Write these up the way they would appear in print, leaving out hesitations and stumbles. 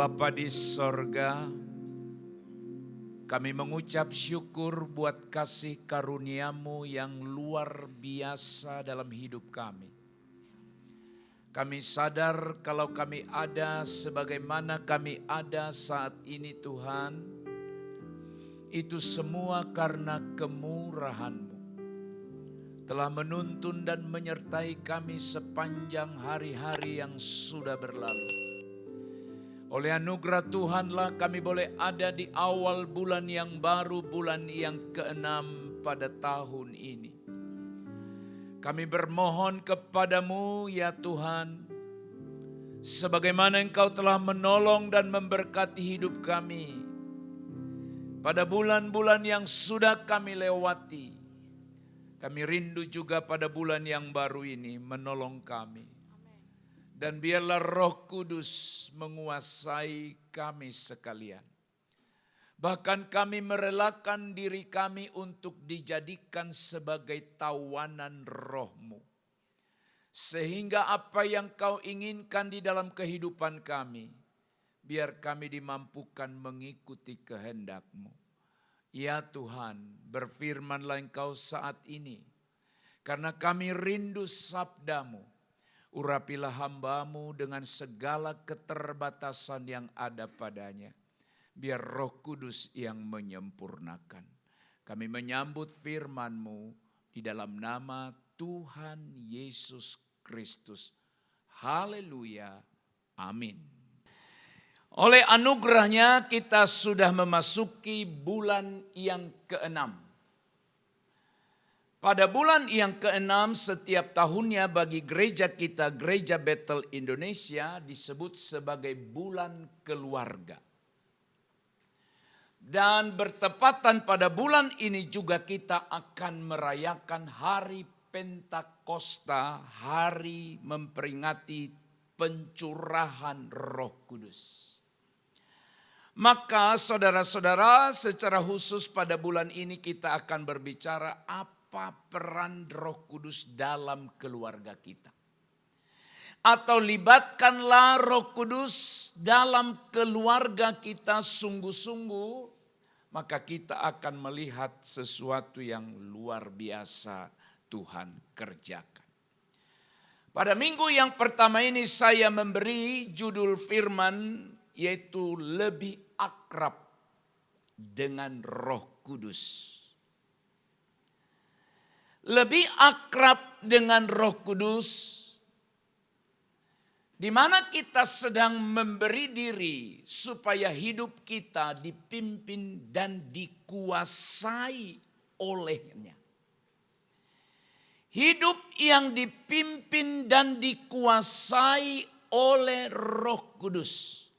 Bapa di sorga, kami mengucap syukur buat kasih karunia-Mu yang luar biasa dalam hidup kami. Kami sadar kalau kami ada sebagaimana kami ada saat ini Tuhan, itu semua karena kemurahan-Mu. Telah menuntun dan menyertai kami sepanjang hari-hari yang sudah berlalu. Oleh anugerah Tuhanlah kami boleh ada di awal bulan yang baru, bulan yang ke-6 pada tahun ini. Kami bermohon kepadamu ya Tuhan, sebagaimana Engkau telah menolong dan memberkati hidup kami pada bulan-bulan yang sudah kami lewati. Kami rindu juga pada bulan yang baru ini menolong kami. Dan biarlah Roh Kudus menguasai kami sekalian. Bahkan kami merelakan diri kami untuk dijadikan sebagai tawanan Roh-Mu. Sehingga apa yang Kau inginkan di dalam kehidupan kami, biar kami dimampukan mengikuti kehendak-Mu. Ya Tuhan, berfirmanlah Engkau saat ini. Karena kami rindu sabda-Mu. Urapilah hamba-Mu dengan segala keterbatasan yang ada padanya. Biar Roh Kudus yang menyempurnakan. Kami menyambut firman-Mu di dalam nama Tuhan Yesus Kristus. Haleluya. Amin. Oleh anugerahnya kita sudah memasuki bulan yang ke-6. Pada bulan yang ke-6 setiap tahunnya bagi gereja kita, Gereja Bethel Indonesia disebut sebagai bulan keluarga. Dan bertepatan pada bulan ini juga kita akan merayakan hari Pentakosta, hari memperingati pencurahan Roh Kudus. Maka saudara-saudara, secara khusus pada bulan ini kita akan berbicara apa peran Roh Kudus dalam keluarga kita. Atau libatkanlah Roh Kudus dalam keluarga kita sungguh-sungguh, maka kita akan melihat sesuatu yang luar biasa Tuhan kerjakan. Pada minggu yang pertama ini saya memberi judul firman yaitu lebih akrab dengan Roh Kudus. Lebih akrab dengan Roh Kudus, di mana kita sedang memberi diri supaya hidup kita dipimpin dan dikuasai olehnya. Hidup yang dipimpin dan dikuasai oleh Roh Kudus.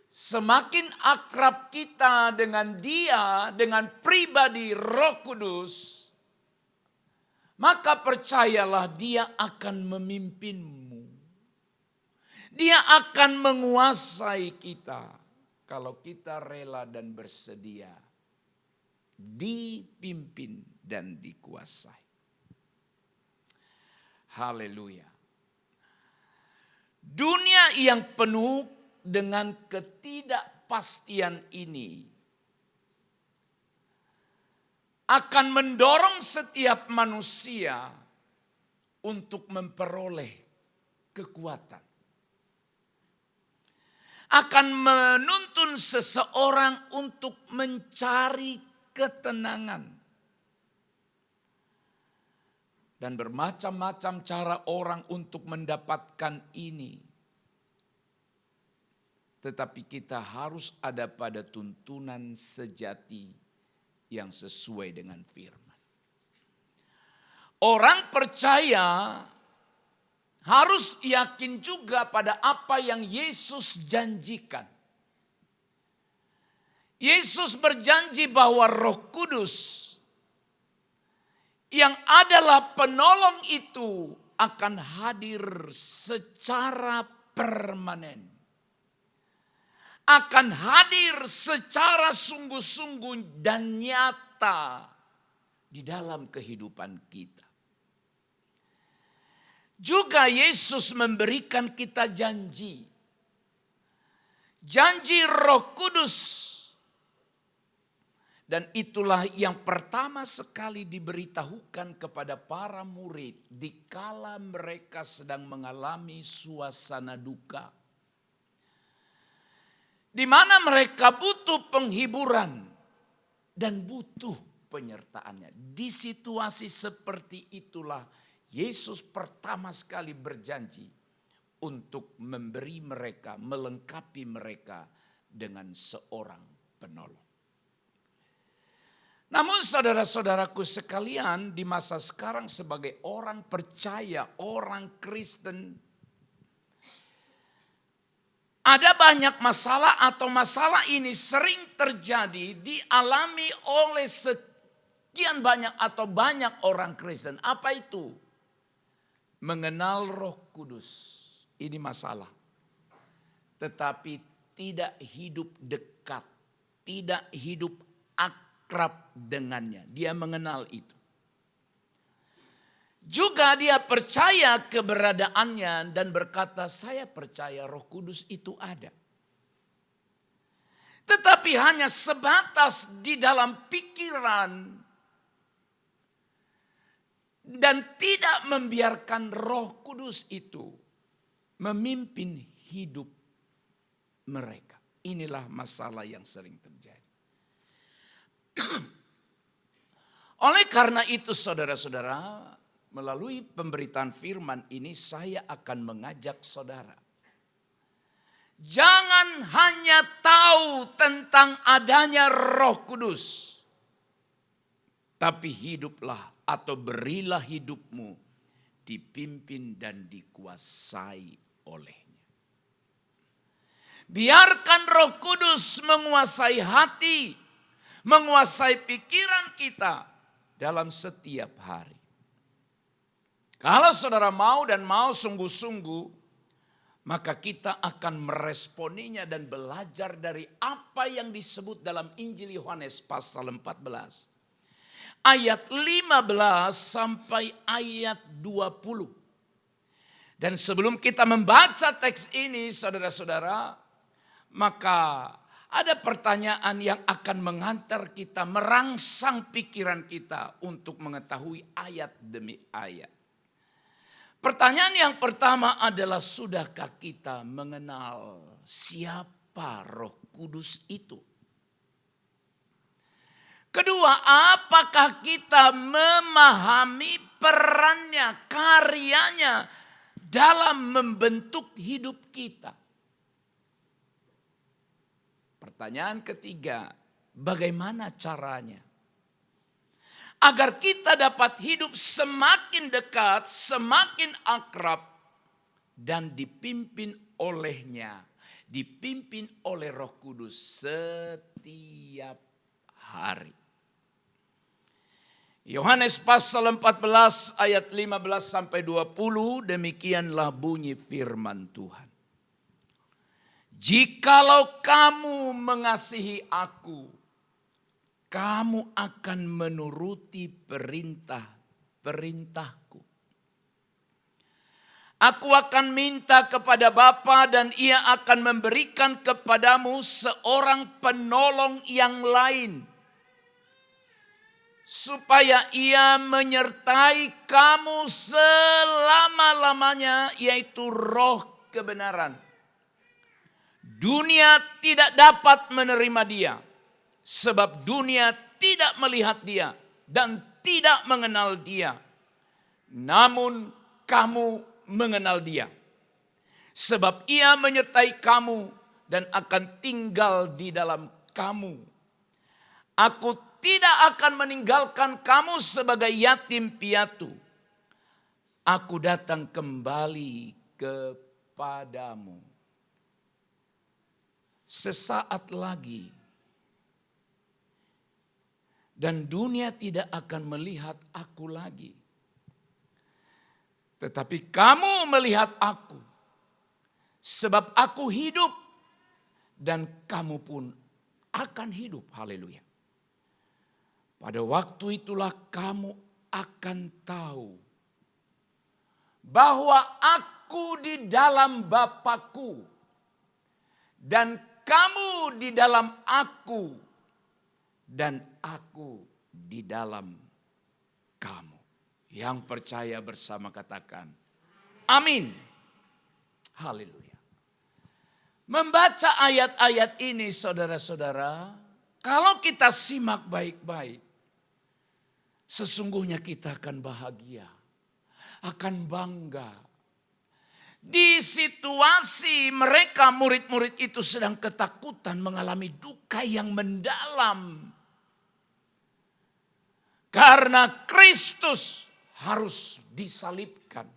Semakin akrab kita dengan Dia, dengan pribadi Roh Kudus, maka percayalah Dia akan memimpinmu. Dia akan menguasai kita kalau kita rela dan bersedia dipimpin dan dikuasai. Haleluya. Dunia yang penuh dengan ketidakpastian ini akan mendorong setiap manusia untuk memperoleh kekuatan. Akan menuntun seseorang untuk mencari ketenangan. Dan bermacam-macam cara orang untuk mendapatkan ini. Tetapi kita harus ada pada tuntunan sejati yang sesuai dengan firman. Orang percaya harus yakin juga pada apa yang Yesus janjikan. Yesus berjanji bahwa Roh Kudus yang adalah penolong itu akan hadir secara permanen. Akan hadir secara sungguh-sungguh dan nyata di dalam kehidupan kita. Juga Yesus memberikan kita janji janji Roh Kudus. Dan itulah yang pertama sekali diberitahukan kepada para murid dikala mereka sedang mengalami suasana duka. Di mana mereka butuh penghiburan dan butuh penyertaannya. Di situasi seperti itulah Yesus pertama sekali berjanji untuk memberi mereka, melengkapi mereka dengan seorang penolong. Namun saudara-saudaraku sekalian, di masa sekarang sebagai orang percaya, orang Kristen, ada banyak masalah atau masalah ini sering terjadi dialami oleh sekian banyak atau banyak orang Kristen. Apa itu? Mengenal Roh Kudus. Ini masalah. Tetapi tidak hidup dekat, tidak hidup akrab dengannya. Dia mengenal itu. Juga dia percaya keberadaannya dan berkata, saya percaya Roh Kudus itu ada. Tetapi hanya sebatas di dalam pikiran dan tidak membiarkan Roh Kudus itu memimpin hidup mereka. Inilah masalah yang sering terjadi. Oleh karena itu saudara-saudara, melalui pemberitaan firman ini saya akan mengajak saudara. Jangan hanya tahu tentang adanya Roh Kudus. Tapi hiduplah atau berilah hidupmu dipimpin dan dikuasai olehnya. Biarkan Roh Kudus menguasai hati, menguasai pikiran kita dalam setiap hari. Kalau saudara mau dan mau sungguh-sungguh, maka kita akan meresponinya dan belajar dari apa yang disebut dalam Injil Yohanes pasal 14. Ayat 15 sampai ayat 20. Dan sebelum kita membaca teks ini saudara-saudara, maka ada pertanyaan yang akan mengantar kita, merangsang pikiran kita untuk mengetahui ayat demi ayat. Pertanyaan yang pertama adalah, sudahkah kita mengenal siapa Roh Kudus itu? Kedua, apakah kita memahami perannya, karyanya dalam membentuk hidup kita? Pertanyaan ketiga, bagaimana caranya? Agar kita dapat hidup semakin dekat, semakin akrab, dan dipimpin olehnya, dipimpin oleh Roh Kudus setiap hari. Yohanes pasal 14 ayat 15 sampai 20, demikianlah bunyi firman Tuhan. Jikalau kamu mengasihi aku, kamu akan menuruti perintah-perintahku. Aku akan minta kepada Bapa dan Ia akan memberikan kepadamu seorang penolong yang lain, supaya Ia menyertai kamu selama-lamanya, yaitu Roh kebenaran. Dunia tidak dapat menerima Dia, sebab dunia tidak melihat Dia dan tidak mengenal Dia. Namun kamu mengenal Dia, sebab Ia menyertai kamu dan akan tinggal di dalam kamu. Aku tidak akan meninggalkan kamu sebagai yatim piatu. Aku datang kembali kepadamu. Sesaat lagi, dan dunia tidak akan melihat aku lagi. Tetapi kamu melihat aku, sebab aku hidup dan kamu pun akan hidup. Haleluya. Pada waktu itulah kamu akan tahu bahwa aku di dalam Bapa-Ku dan kamu di dalam aku dan aku di dalam kamu. Yang percaya bersama katakan, amin. Haleluya. Membaca ayat-ayat ini saudara-saudara, kalau kita simak baik-baik, sesungguhnya kita akan bahagia, akan bangga. Di situasi mereka murid-murid itu sedang ketakutan, mengalami duka yang mendalam. Karena Kristus harus disalibkan.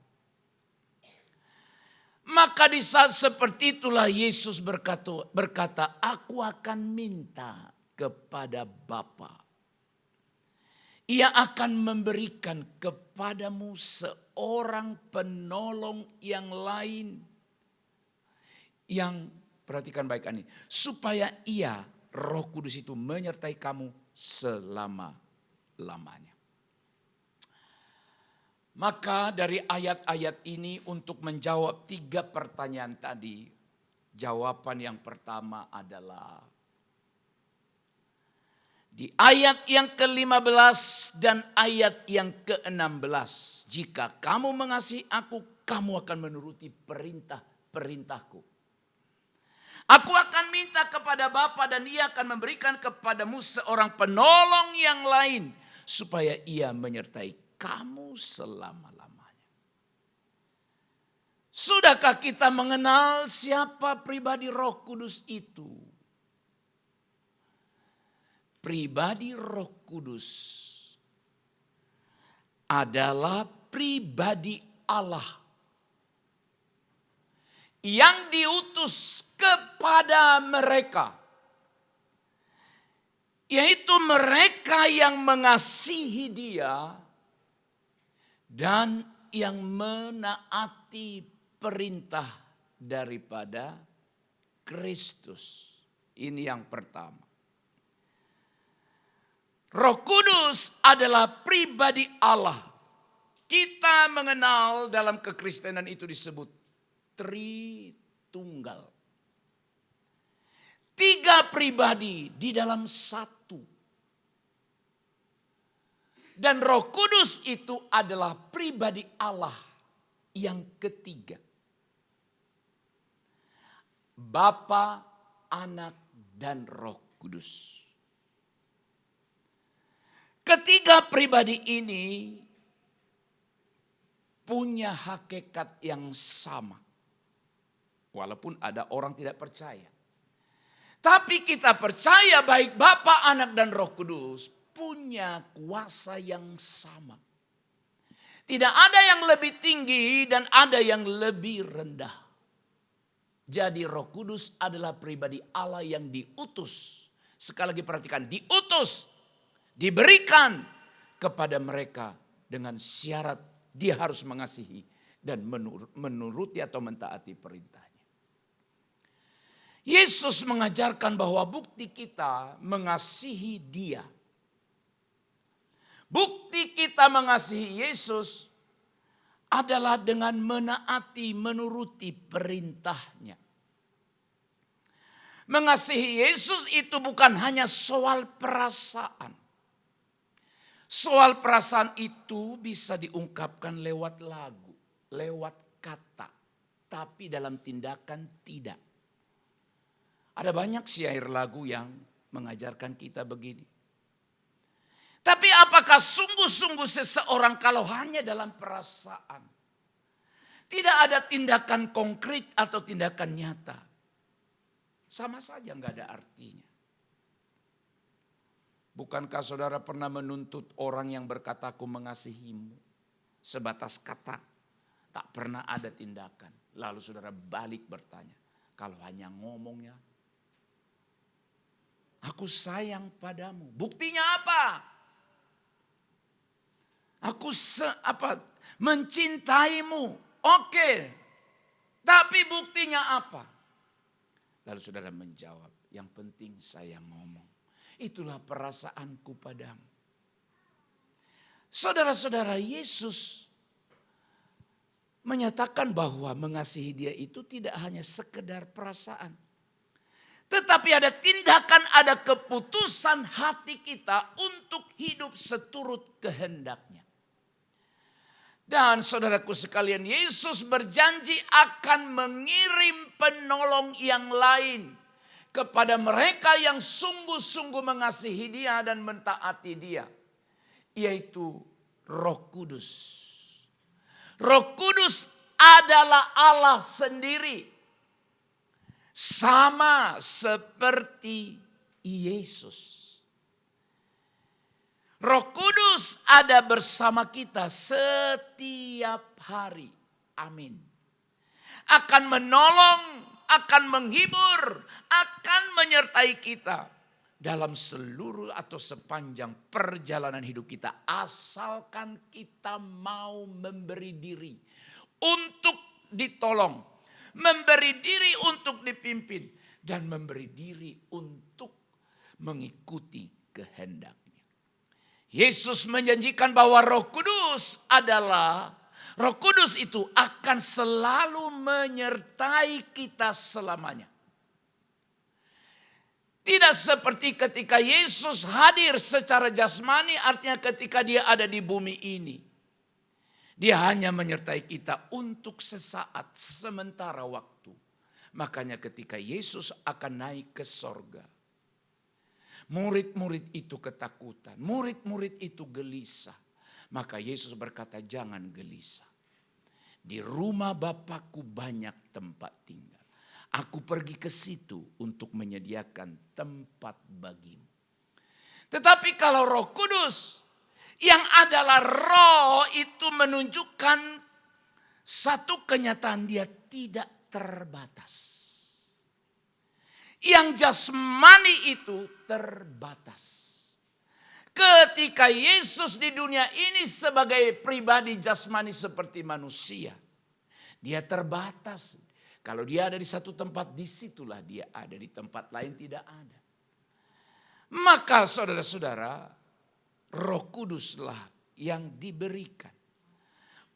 Maka di saat seperti itulah Yesus berkata, aku akan minta kepada Bapa. Ia akan memberikan kepadamu seorang penolong yang lain. Yang, perhatikan baik ini, supaya ia, Roh Kudus itu menyertai kamu selama-lamanya. Maka dari ayat-ayat ini untuk menjawab 3 pertanyaan tadi, jawaban yang pertama adalah di ayat yang ke-15 dan ayat yang ke-16. Jika kamu mengasihi aku, kamu akan menuruti perintah-perintahku. Aku akan minta kepada Bapa dan ia akan memberikan kepadamu seorang penolong yang lain, supaya ia menyertai kamu selama-lamanya. Sudahkah kita mengenal siapa pribadi Roh Kudus itu? Pribadi Roh Kudus adalah pribadi Allah yang diutus kepada mereka, yaitu mereka yang mengasihi Dia dan yang menaati perintah daripada Kristus. Ini yang pertama. Roh Kudus adalah pribadi Allah. Kita mengenal dalam kekristenan itu disebut Tritunggal. 3 pribadi di dalam satu. Dan Roh Kudus itu adalah pribadi Allah yang ketiga. Bapa, Anak, dan Roh Kudus. Ketiga pribadi ini punya hakikat yang sama. Walaupun ada orang tidak percaya. Tapi kita percaya baik Bapa, Anak, dan Roh Kudus punya kuasa yang sama. Tidak ada yang lebih tinggi dan ada yang lebih rendah. Jadi Roh Kudus adalah pribadi Allah yang diutus. Sekali lagi perhatikan, diutus, diberikan kepada mereka dengan syarat dia harus mengasihi dan menuruti atau mentaati perintahnya. Yesus mengajarkan bahwa bukti kita mengasihi Dia, bukti kita mengasihi Yesus adalah dengan menaati, menuruti perintahnya. Mengasihi Yesus itu bukan hanya soal perasaan. Soal perasaan itu bisa diungkapkan lewat lagu, lewat kata, tapi dalam tindakan tidak. Ada banyak syair lagu yang mengajarkan kita begini. Tapi apakah sungguh-sungguh seseorang kalau hanya dalam perasaan, tidak ada tindakan konkret atau tindakan nyata, sama saja nggak ada artinya. Bukankah saudara pernah menuntut orang yang berkata aku mengasihimu sebatas kata, tak pernah ada tindakan. Lalu saudara balik bertanya, kalau hanya ngomongnya, aku sayang padamu, buktinya apa? Aku mencintaimu, oke, tapi buktinya apa? Lalu saudara menjawab, yang penting saya ngomong. Itulah perasaanku padamu. Saudara-saudara, Yesus menyatakan bahwa mengasihi Dia itu tidak hanya sekedar perasaan. Tetapi ada tindakan, ada keputusan hati kita untuk hidup seturut kehendaknya. Dan saudaraku sekalian, Yesus berjanji akan mengirim penolong yang lain kepada mereka yang sungguh-sungguh mengasihi Dia dan mentaati Dia, yaitu Roh Kudus. Roh Kudus adalah Allah sendiri, sama seperti Yesus. Roh Kudus ada bersama kita setiap hari. Amin. Akan menolong, akan menghibur, akan menyertai kita dalam seluruh atau sepanjang perjalanan hidup kita. Asalkan kita mau memberi diri untuk ditolong, memberi diri untuk dipimpin, dan memberi diri untuk mengikuti kehendak. Yesus menjanjikan bahwa Roh Kudus itu akan selalu menyertai kita selamanya. Tidak seperti ketika Yesus hadir secara jasmani, artinya ketika Dia ada di bumi ini. Dia hanya menyertai kita untuk sesaat, sementara waktu. Makanya ketika Yesus akan naik ke sorga, murid-murid itu ketakutan, murid-murid itu gelisah. Maka Yesus berkata, jangan gelisah. Di rumah Bapakku banyak tempat tinggal. Aku pergi ke situ untuk menyediakan tempat bagimu. Tetapi kalau Roh Kudus, yang adalah roh, itu menunjukkan satu kenyataan, Dia tidak terbatas. Yang jasmani itu terbatas. Ketika Yesus di dunia ini sebagai pribadi jasmani seperti manusia, Dia terbatas. Kalau Dia ada di satu tempat, disitulah Dia ada. Di tempat lain tidak ada. Maka saudara-saudara, Roh Kuduslah yang diberikan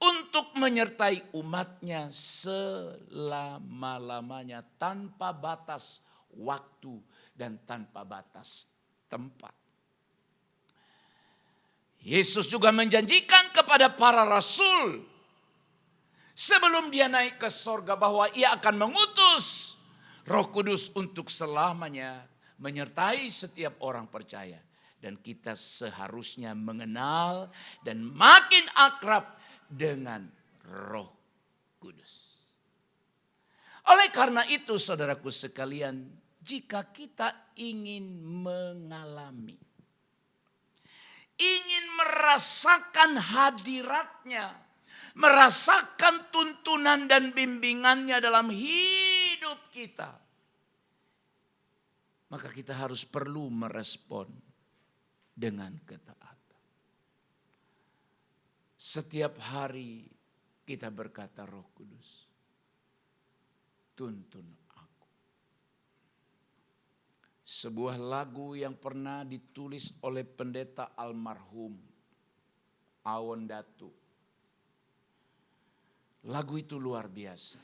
untuk menyertai umatnya selama-lamanya, tanpa batas waktu dan tanpa batas tempat. Yesus juga menjanjikan kepada para rasul sebelum Dia naik ke sorga bahwa Ia akan mengutus Roh Kudus untuk selamanya menyertai setiap orang percaya. Dan kita seharusnya mengenal dan makin akrab dengan Roh Kudus. Oleh karena itu saudaraku sekalian, jika kita ingin mengalami, ingin merasakan hadiratnya, merasakan tuntunan dan bimbingannya dalam hidup kita, maka kita harus perlu merespon dengan ketaatan. Setiap hari kita berkata, Roh Kudus, tuntun aku. Sebuah lagu yang pernah ditulis oleh pendeta almarhum Awon Datu. Lagu itu luar biasa.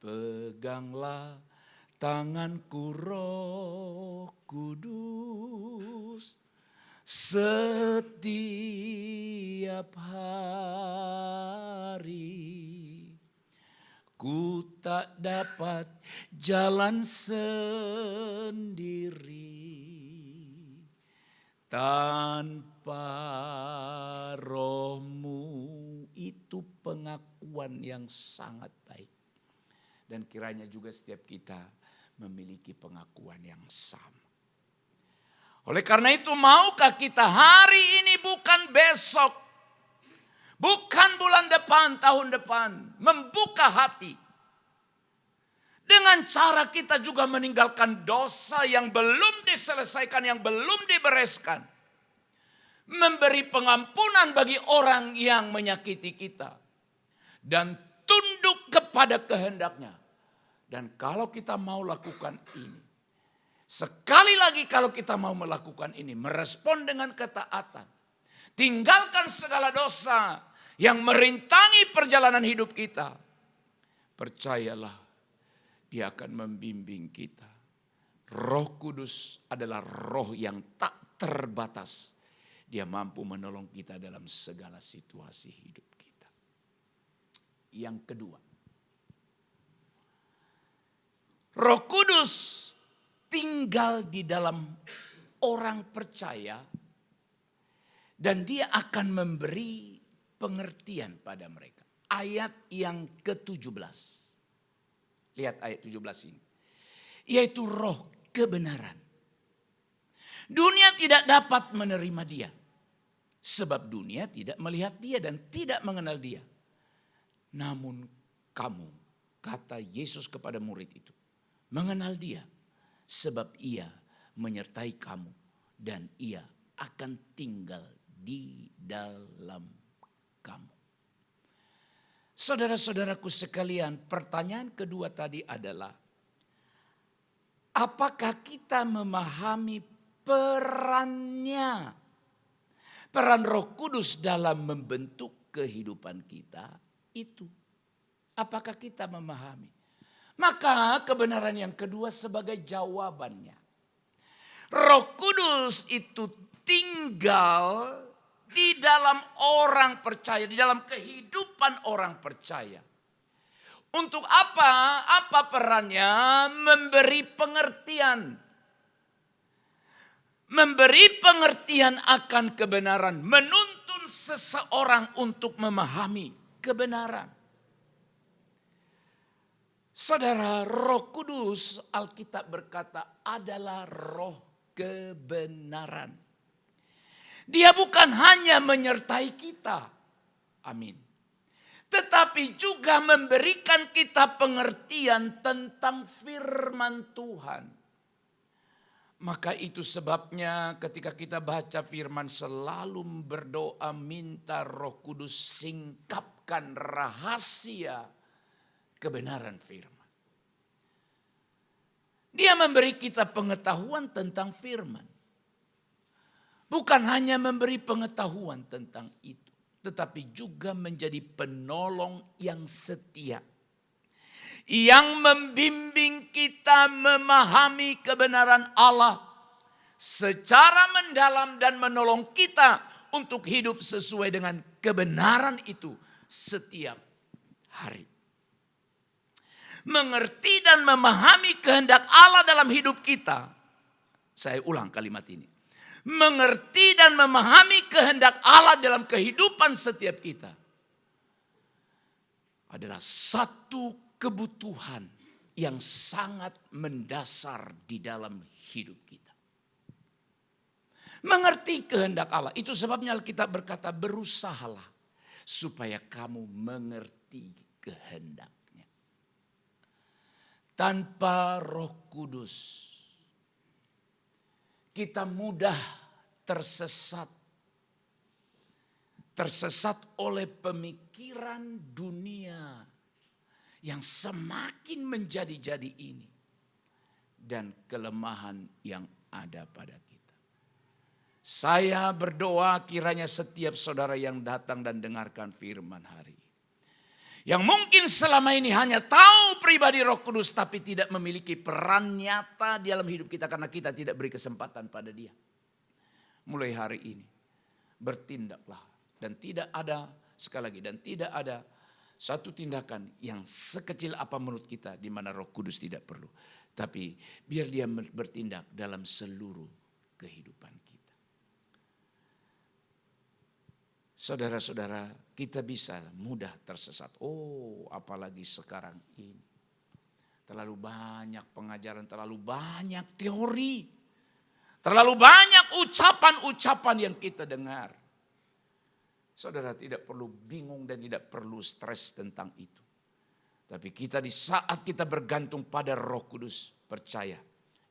Peganglah tanganku Roh Kudus, setiap hari ku tak dapat jalan sendiri tanpa Roh-Mu. Itu pengakuan yang sangat baik. Dan kiranya juga setiap kita memiliki pengakuan yang sama. Oleh karena itu, maukah kita hari ini, bukan besok, bukan bulan depan, tahun depan, membuka hati dengan cara kita juga meninggalkan dosa yang belum diselesaikan, yang belum dibereskan, memberi pengampunan bagi orang yang menyakiti kita, dan tunduk kepada kehendaknya. Dan kalau kita mau lakukan ini, sekali lagi kalau kita mau melakukan ini, merespon dengan ketaatan, tinggalkan segala dosa yang merintangi perjalanan hidup kita, percayalah Dia akan membimbing kita Roh Kudus adalah roh yang tak terbatas. Dia mampu menolong kita dalam segala situasi hidup kita. Yang kedua, Roh Kudus tinggal di dalam orang percaya dan dia akan memberi pengertian pada mereka. Ayat yang ke-17. Lihat ayat 17 ini. Yaitu roh kebenaran. Dunia tidak dapat menerima dia. Sebab dunia tidak melihat dia dan tidak mengenal dia. Namun kamu, kata Yesus kepada murid itu, mengenal dia. Sebab ia menyertai kamu dan ia akan tinggal di dalam kamu. Saudara-saudaraku sekalian, pertanyaan kedua tadi adalah, apakah kita memahami perannya? Peran Roh Kudus dalam membentuk kehidupan kita itu. Apakah kita memahami? Maka kebenaran yang kedua sebagai jawabannya. Roh Kudus itu tinggal di dalam orang percaya, di dalam kehidupan orang percaya. Untuk apa? Apa perannya? Memberi pengertian. Memberi pengertian akan kebenaran. Menuntun seseorang untuk memahami kebenaran. Saudara, Roh Kudus, Alkitab berkata, adalah roh kebenaran. Dia bukan hanya menyertai kita. Amin. Tetapi juga memberikan kita pengertian tentang firman Tuhan. Maka itu sebabnya ketika kita baca firman selalu berdoa minta Roh Kudus singkapkan rahasia kebenaran firman. Dia memberi kita pengetahuan tentang firman. Bukan hanya memberi pengetahuan tentang itu, tetapi juga menjadi penolong yang setia. Yang membimbing kita memahami kebenaran Allah secara mendalam dan menolong kita untuk hidup sesuai dengan kebenaran itu setiap hari. Mengerti dan memahami kehendak Allah dalam hidup kita. Saya ulang kalimat ini. Mengerti dan memahami kehendak Allah dalam kehidupan setiap kita adalah satu kebutuhan yang sangat mendasar di dalam hidup kita. Mengerti kehendak Allah. Itu sebabnya Alkitab berkata, berusahalah supaya kamu mengerti kehendaknya. Tanpa Roh Kudus, kita mudah tersesat. Tersesat oleh pemikiran dunia yang semakin menjadi-jadi ini. Dan kelemahan yang ada pada kita. Saya berdoa kiranya setiap saudara yang datang dan dengarkan firman hari ini. Yang mungkin selama ini hanya tahu pribadi Roh Kudus tapi tidak memiliki peran nyata di dalam hidup kita karena kita tidak beri kesempatan pada dia. Mulai hari ini bertindaklah dan tidak ada, sekali lagi, dan tidak ada satu tindakan yang sekecil apa menurut kita di mana Roh Kudus tidak perlu. Tapi biar dia bertindak dalam seluruh kehidupan kita. Saudara-saudara, kita bisa mudah tersesat. Oh, apalagi sekarang ini. Terlalu banyak pengajaran, terlalu banyak teori. Terlalu banyak ucapan-ucapan yang kita dengar. Saudara tidak perlu bingung dan tidak perlu stres tentang itu. Tapi kita di saat kita bergantung pada Roh Kudus, percaya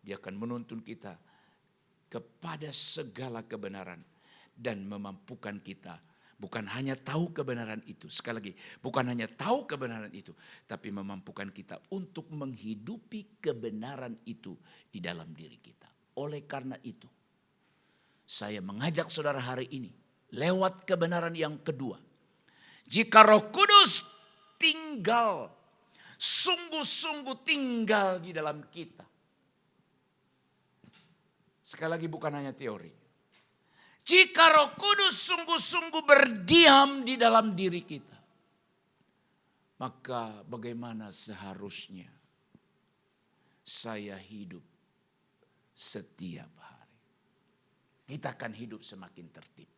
dia akan menuntun kita kepada segala kebenaran dan memampukan kita. Bukan hanya tahu kebenaran itu, sekali lagi, bukan hanya tahu kebenaran itu, tapi memampukan kita untuk menghidupi kebenaran itu di dalam diri kita. Oleh karena itu, saya mengajak saudara hari ini, lewat kebenaran yang kedua. Jika Roh Kudus tinggal, sungguh-sungguh tinggal di dalam kita. Sekali lagi bukan hanya teori. Jika Roh Kudus sungguh-sungguh berdiam di dalam diri kita, maka bagaimana seharusnya saya hidup setiap hari. Kita akan hidup semakin tertib.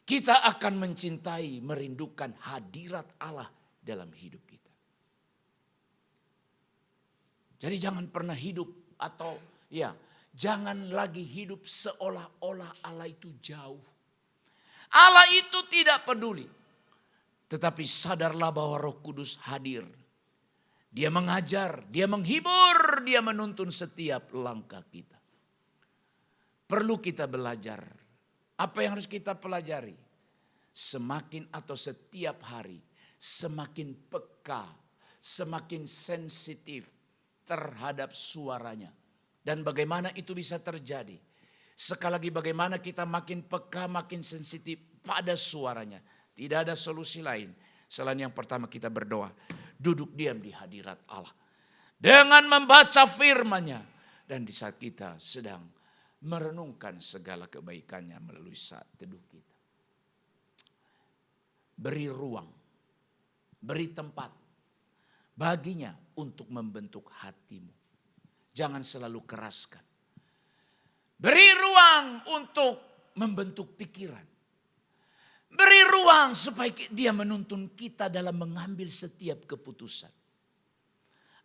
Kita akan mencintai, merindukan hadirat Allah dalam hidup kita. Jadi jangan pernah hidup atau jangan lagi hidup seolah-olah Allah itu jauh. Allah itu tidak peduli. Tetapi sadarlah bahwa Roh Kudus hadir. Dia mengajar, dia menghibur, dia menuntun setiap langkah kita. Perlu kita belajar. Apa yang harus kita pelajari? Semakin atau setiap hari, semakin peka, semakin sensitif terhadap suaranya. Dan bagaimana itu bisa terjadi? Sekali lagi bagaimana kita makin peka, makin sensitif pada suaranya. Tidak ada solusi lain selain yang pertama kita berdoa. Duduk diam di hadirat Allah. Dengan membaca firman-Nya. Dan di saat kita sedang merenungkan segala kebaikannya melalui saat teduh kita. Beri ruang, beri tempat baginya untuk membentuk hatimu. Jangan selalu keraskan. Beri ruang untuk membentuk pikiran. Beri ruang supaya dia menuntun kita dalam mengambil setiap keputusan.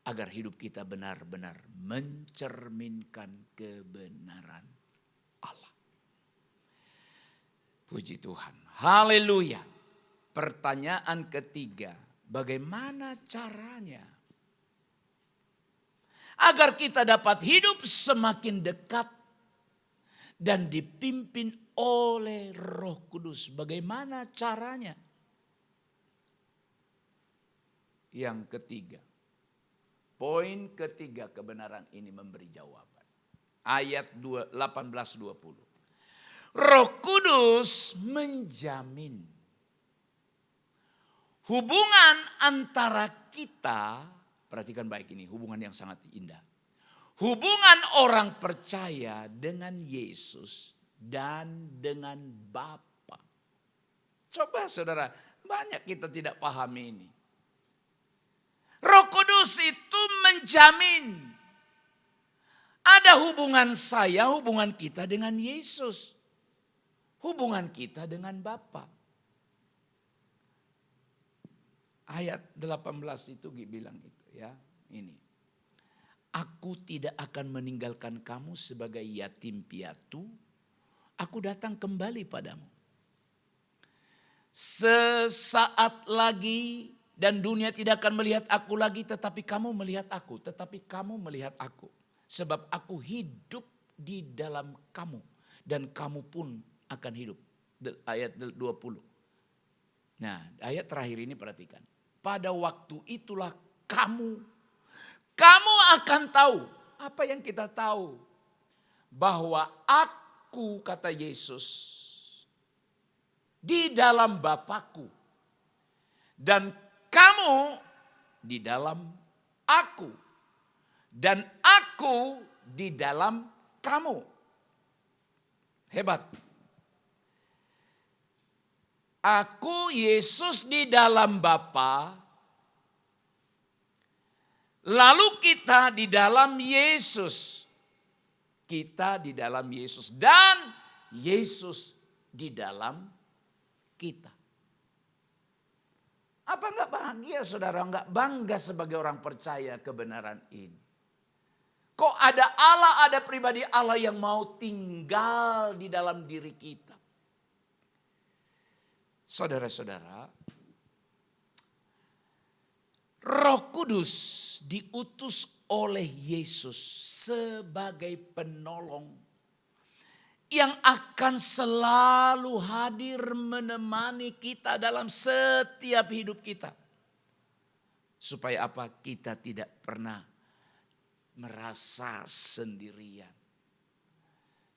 Agar hidup kita benar-benar mencerminkan kebenaran Allah. Puji Tuhan. Haleluya. Pertanyaan ketiga. Bagaimana caranya? Agar kita dapat hidup semakin dekat dan dipimpin oleh Roh Kudus. Bagaimana caranya? Yang ketiga. Poin ketiga kebenaran ini memberi jawaban. Ayat 18-20. Roh Kudus menjamin hubungan antara kita, perhatikan baik ini, hubungan yang sangat indah. Hubungan orang percaya dengan Yesus dan dengan Bapa. Coba saudara, banyak kita tidak pahami ini. Roh Kudus itu menjamin ada hubungan saya, hubungan kita dengan Yesus. Hubungan kita dengan Bapa. Ayat 18 itu bilang itu ya, ini. Aku tidak akan meninggalkan kamu sebagai yatim piatu. Aku datang kembali padamu. Sesaat lagi dan dunia tidak akan melihat aku lagi, tetapi kamu melihat aku. Tetapi kamu melihat aku. Sebab aku hidup di dalam kamu. Dan kamu pun akan hidup. Ayat 20. Nah, ayat terakhir ini perhatikan. Pada waktu itulah kamu akan tahu. Apa yang kita tahu? Bahwa aku, kata Yesus, di dalam Bapakku. Dan kamu di dalam aku. Dan aku di dalam kamu. Hebat. Aku, Yesus, di dalam Bapa. Lalu kita di dalam Yesus. Kita di dalam Yesus. Dan Yesus di dalam kita. Apa enggak bahagia saudara, enggak bangga sebagai orang percaya kebenaran ini? Kok ada Allah, ada pribadi Allah yang mau tinggal di dalam diri kita? Saudara-saudara, Roh Kudus diutus oleh Yesus sebagai penolong yang akan selalu hadir menemani kita dalam setiap hidup kita. Supaya apa? Kita tidak pernah merasa sendirian.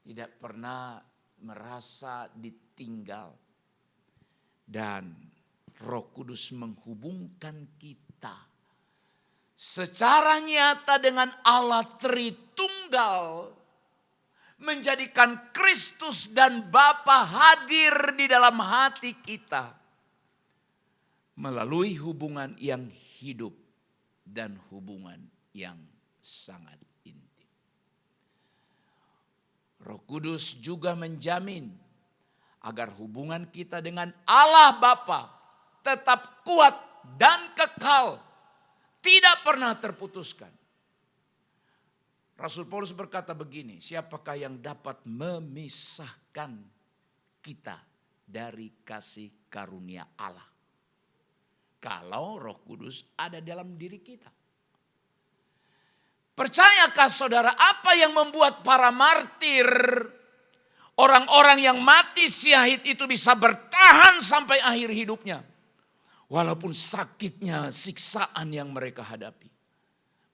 Tidak pernah merasa ditinggal. Dan Roh Kudus menghubungkan kita secara nyata dengan Allah Tritunggal. menjadikan Kristus dan Bapa hadir di dalam hati kita melalui hubungan yang hidup dan hubungan yang sangat intim. Roh Kudus juga menjamin agar hubungan kita dengan Allah Bapa tetap kuat dan kekal, tidak pernah terputuskan. Rasul Paulus berkata begini, siapakah yang dapat memisahkan kita dari kasih karunia Allah? Kalau Roh Kudus ada dalam diri kita. Percayakah saudara apa yang membuat para martir, orang-orang yang mati syahid itu bisa bertahan sampai akhir hidupnya? Walaupun sakitnya siksaan yang mereka hadapi.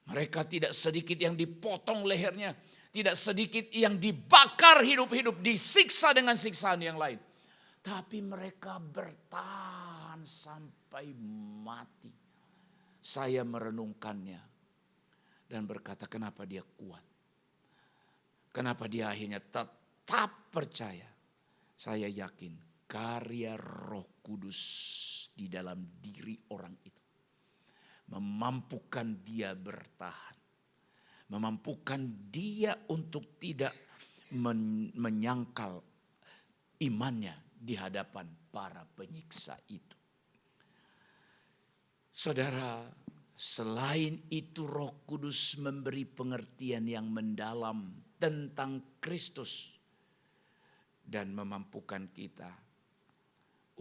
Mereka tidak sedikit yang dipotong lehernya. Tidak sedikit yang dibakar hidup-hidup, disiksa dengan siksaan yang lain. Tapi mereka bertahan sampai mati. Saya merenungkannya dan berkata, kenapa dia kuat? Kenapa dia akhirnya tetap percaya? Saya yakin karya Roh Kudus di dalam diri orang itu memampukan dia bertahan. Memampukan dia untuk tidak menyangkal imannya di hadapan para penyiksa itu. Saudara, selain itu Roh Kudus memberi pengertian yang mendalam tentang Kristus dan memampukan kita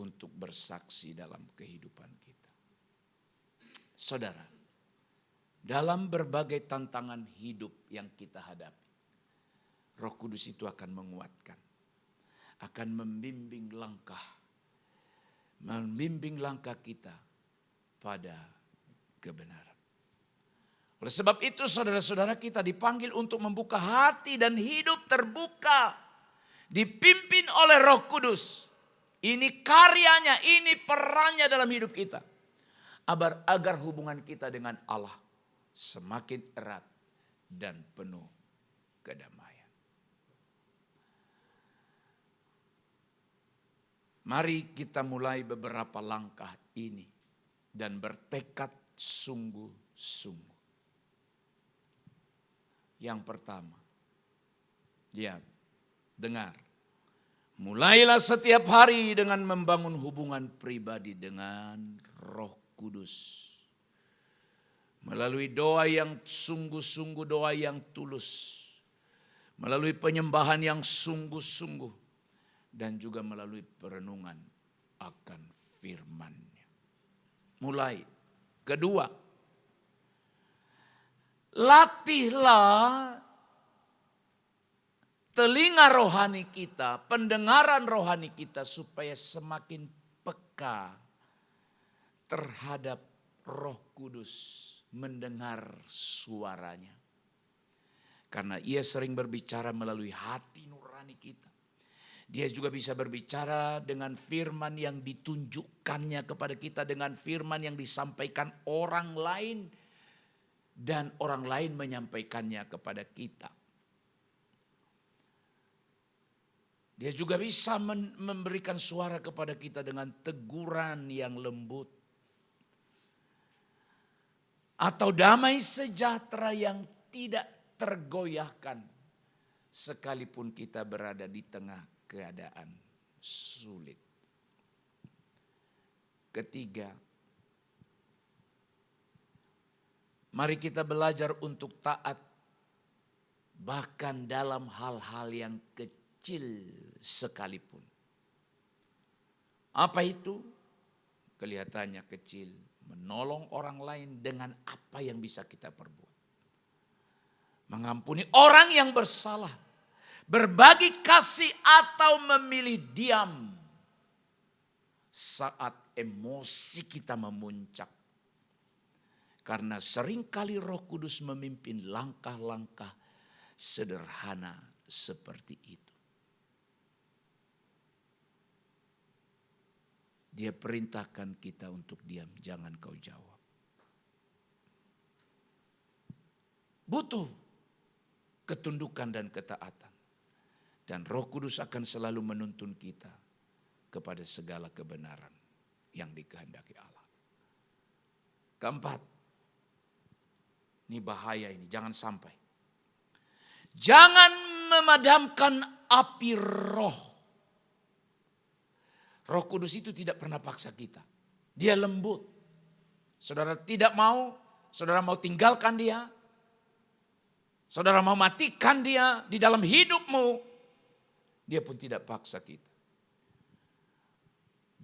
untuk bersaksi dalam kehidupan kita. Saudara, dalam berbagai tantangan hidup yang kita hadapi, Roh Kudus itu akan menguatkan, akan membimbing langkah kita pada kebenaran. Oleh sebab itu saudara-saudara, kita dipanggil untuk membuka hati dan hidup terbuka, dipimpin oleh Roh Kudus. Ini karyanya, ini perannya dalam hidup kita. Agar hubungan kita dengan Allah semakin erat dan penuh kedamaian. Mari kita mulai beberapa langkah ini dan bertekad sungguh-sungguh. Yang pertama, dengar. Mulailah setiap hari dengan membangun hubungan pribadi dengan Roh Kudus. Melalui doa yang sungguh-sungguh, doa yang tulus. Melalui penyembahan yang sungguh-sungguh. Dan juga melalui perenungan akan firman-Nya. Mulai. Kedua, latihlah telinga rohani kita, pendengaran rohani kita supaya semakin peka terhadap Roh Kudus, mendengar suaranya. Karena Ia sering berbicara melalui hati nurani kita. Dia juga bisa berbicara dengan firman yang ditunjukkannya kepada kita, dengan firman yang disampaikan orang lain dan orang lain menyampaikannya kepada kita. Dia juga bisa memberikan suara kepada kita dengan teguran yang lembut. Atau damai sejahtera yang tidak tergoyahkan sekalipun kita berada di tengah keadaan sulit. Ketiga, mari kita belajar untuk taat bahkan dalam hal-hal yang kecil sekalipun. Apa itu? Kelihatannya kecil, menolong orang lain dengan apa yang bisa kita perbuat. Mengampuni orang yang bersalah, berbagi kasih atau memilih diam saat emosi kita memuncak. Karena seringkali Roh Kudus memimpin langkah-langkah sederhana seperti itu. Dia perintahkan kita untuk diam, jangan kau jawab. Butuh ketundukan dan ketaatan. Dan Roh Kudus akan selalu menuntun kita kepada segala kebenaran yang dikehendaki Allah. Keempat, ini bahaya ini, jangan sampai. Jangan memadamkan api roh. Roh Kudus itu tidak pernah paksa kita. Dia lembut. Saudara tidak mau, saudara mau tinggalkan dia. Saudara mau matikan dia di dalam hidupmu. Dia pun tidak paksa kita.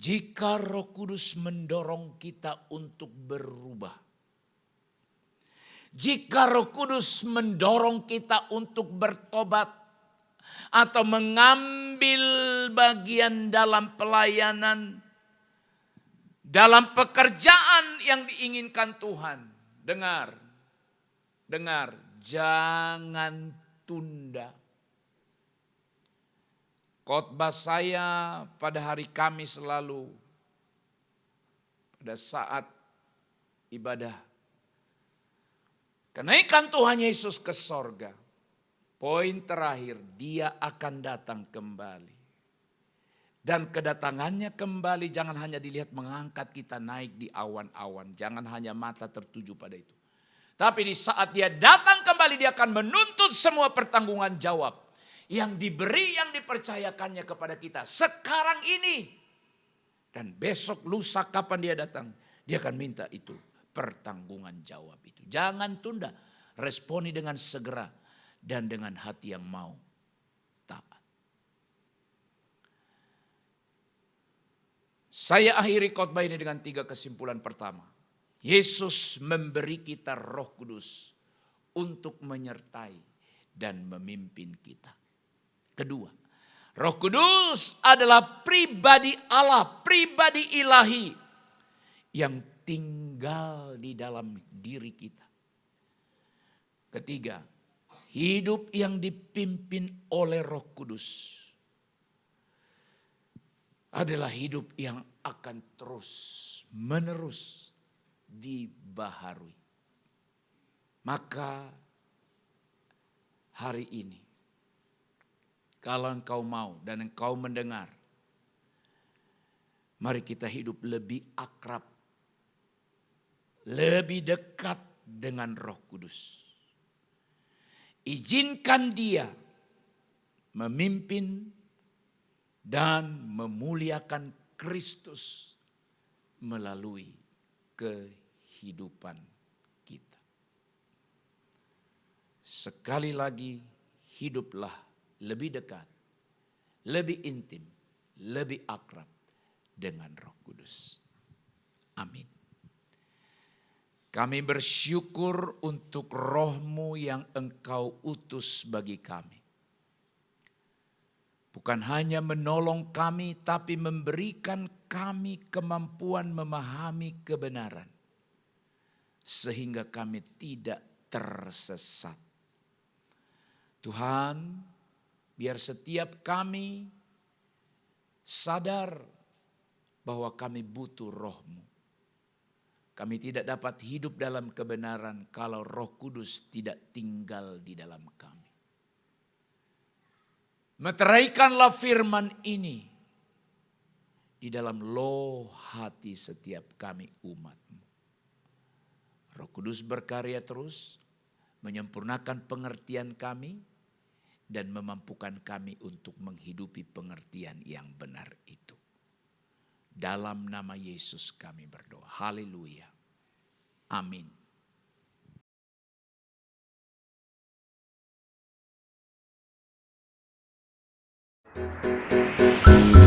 Jika Roh Kudus mendorong kita untuk berubah. Jika Roh Kudus mendorong kita untuk bertobat. Atau mengambil bagian dalam pelayanan. Dalam pekerjaan yang diinginkan Tuhan. Dengar. Jangan tunda. Khotbah saya pada hari Kamis lalu, pada saat ibadah kenaikan Tuhan Yesus ke sorga. Poin terakhir, dia akan datang kembali. Dan kedatangannya kembali jangan hanya dilihat mengangkat kita naik di awan-awan. Jangan hanya mata tertuju pada itu. Tapi di saat dia datang kembali, dia akan menuntut semua pertanggungan jawab. Yang diberi, yang dipercayakannya kepada kita sekarang ini. Dan besok, lusa, kapan dia datang, dia akan minta itu, pertanggungan jawab itu. Jangan tunda, responi dengan segera dan dengan hati yang mau taat. Saya akhiri khotbah ini dengan 3 kesimpulan. Pertama, Yesus memberi kita Roh Kudus untuk menyertai dan memimpin kita. Kedua, Roh Kudus adalah pribadi Allah, pribadi ilahi yang tinggal di dalam diri kita. Ketiga, hidup yang dipimpin oleh Roh Kudus adalah hidup yang akan terus menerus dibaharui. Maka hari ini, kalau engkau mau dan engkau mendengar, mari kita hidup lebih akrab, lebih dekat dengan Roh Kudus. Izinkan dia memimpin dan memuliakan Kristus melalui kehidupan kita. Sekali lagi, hiduplah lebih dekat, lebih intim, lebih akrab dengan Roh Kudus. Amin. Kami bersyukur untuk Roh-Mu yang Engkau utus bagi kami. Bukan hanya menolong kami, tapi memberikan kami kemampuan memahami kebenaran. Sehingga kami tidak tersesat. Tuhan, biar setiap kami sadar bahwa kami butuh Roh-Mu. Kami tidak dapat hidup dalam kebenaran kalau Roh Kudus tidak tinggal di dalam kami. Meteraikanlah firman ini di dalam loh hati setiap kami umat-Mu. Roh Kudus berkarya terus, menyempurnakan pengertian kami, dan memampukan kami untuk menghidupi pengertian yang benar itu. Dalam nama Yesus kami berdoa. Haleluya. Amin. Thank you.